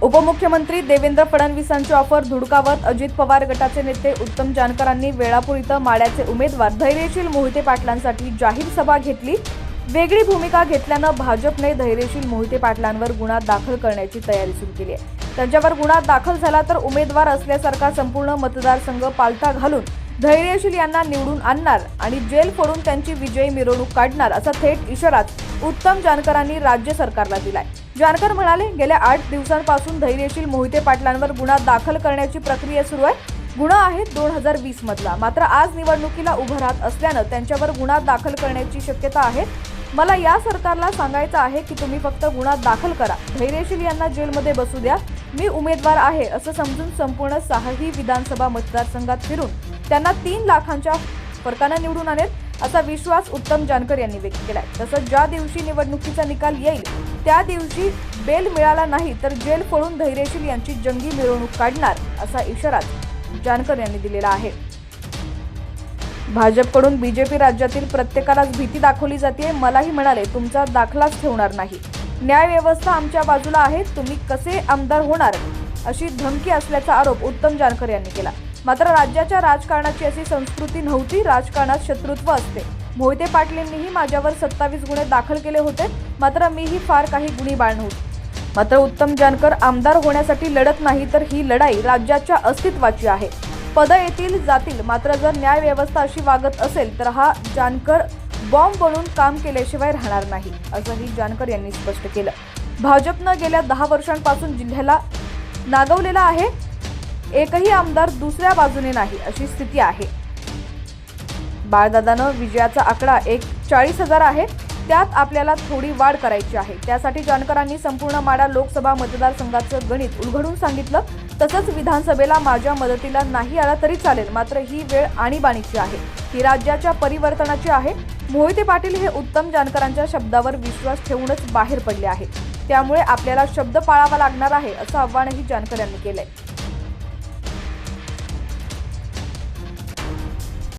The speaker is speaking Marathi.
उपमुख्यमंत्री देवेंद्र फडणवीसांची ऑफर धुडकावत अजित पवार गटाचे नेते उत्तम जानकरांनी वेळापूर इथं माड्याचे उमेदवार धैर्यशील मोहिते पाटलांसाठी जाहीर सभा घेतली। वेगळी भूमिका घेतल्यानं भाजपने धैर्यशील मोहिते पाटलांवर गुन्हा दाखल करण्याची तयारी सुरू केली आहे। त्यांच्यावर गुन्हा दाखल झाला तर उमेदवार असल्यासारखा संपूर्ण मतदारसंघ पालथा घालून धैर्यशील यांना निवडून आणणार आणि जेल फोडून त्यांची विजयी मिरवणूक काढणार असा थेट इशारा उत्तम जानकरांनी राज्य सरकारला दिलाय। जानकर म्हणाले, गेल्या 8 दिवसांपासून धैर्यशील मोहिते पाटलांवर गुन्हा दाखल करण्याची प्रक्रिया सुरू आहे। गुन्हा आहे 2020 मधला, मात्र आज निवडणुकीला उभं राहत असल्यानं त्यांच्यावर गुन्हा दाखल करण्याची शक्यता आहे। मला या सरकारला सांगायचं आहे की तुम्ही फक्त गुन्हा दाखल करा, धैर्यशील यांना जेलमध्ये बसू द्या, मी उमेदवार आहे असं समजून संपूर्ण 6ही विधानसभा मतदारसंघात फिरून त्यांना 3 लाखांच्या फरकानं निवडून आणेल असा विश्वास उत्तम जानकर यांनी व्यक्त केलाय। तसंच ज्या दिवशी निवडणुकीचा निकाल येईल त्या दिवशी बेल मिळाला नाही तर जेल फोडून धैर्यशील यांची जंगी मिरवणूक काढणार असा इशारा जानकर यांनी दिलेला आहे। भाजपकडून बीजेपी राज्यातील प्रत्येकालाच भीती दाखवली जाते। मलाही म्हणाले, तुमचा दाखलाच ठेवणार नाही, न्याय व्यवस्था आमच्या बाजूला आहे, तुम्ही कसे आमदार होणार अशी धमकी असल्याचा आरोप उत्तम जानकर यांनी केला। मात्र राज्याच्या राजकारणाची अशी संस्कृती नव्हती, राजकारणात शत्रुत्व असते। मोहिते पाटलांनीही माझ्यावर 27 गुन्हे दाखल केले होते, मात्र मीही फार काही गुन्हेगार नव्हते। मात्र उत्तम जानकर आमदार होण्यासाठी लढत नाही तर ही लढाई राज्याच्या अस्तित्वाची आहे। पद येतील जातील, मात्र जर न्याय व्यवस्था अशी वागत असेल तर हा जानकर बॉम्ब बनून काम केल्याशिवाय राहणार नाही असंही जानकर यांनी स्पष्ट केलं। भाजपनं गेल्या 10 वर्षांपासून जिल्ह्याला नागवलेला आहे, एकही आमदार दुसऱ्या बाजूने नाही अशी स्थिती आहे। बाळदादानं विजयाचा आकडा 40,000 आहे, त्यात आपल्याला थोडी वाढ करायची आहे। त्यासाठी जानकरांनी संपूर्ण माडा लोकसभा मतदारसंघाचं गणित उलगडून सांगितलं। तसंच विधानसभेला माझ्या मदतीला नाही आला तरी चालेल, मात्र ही वेळ आणीबाणीची आहे, ही राज्याच्या परिवर्तनाची आहे। मोहिते पाटील हे उत्तम जानकरांच्या शब्दावर विश्वास ठेवूनच बाहेर पडले आहेत, त्यामुळे आपल्याला शब्द पाळावा लागणार आहे असं आव्हानही जानकर यांनी केलंय।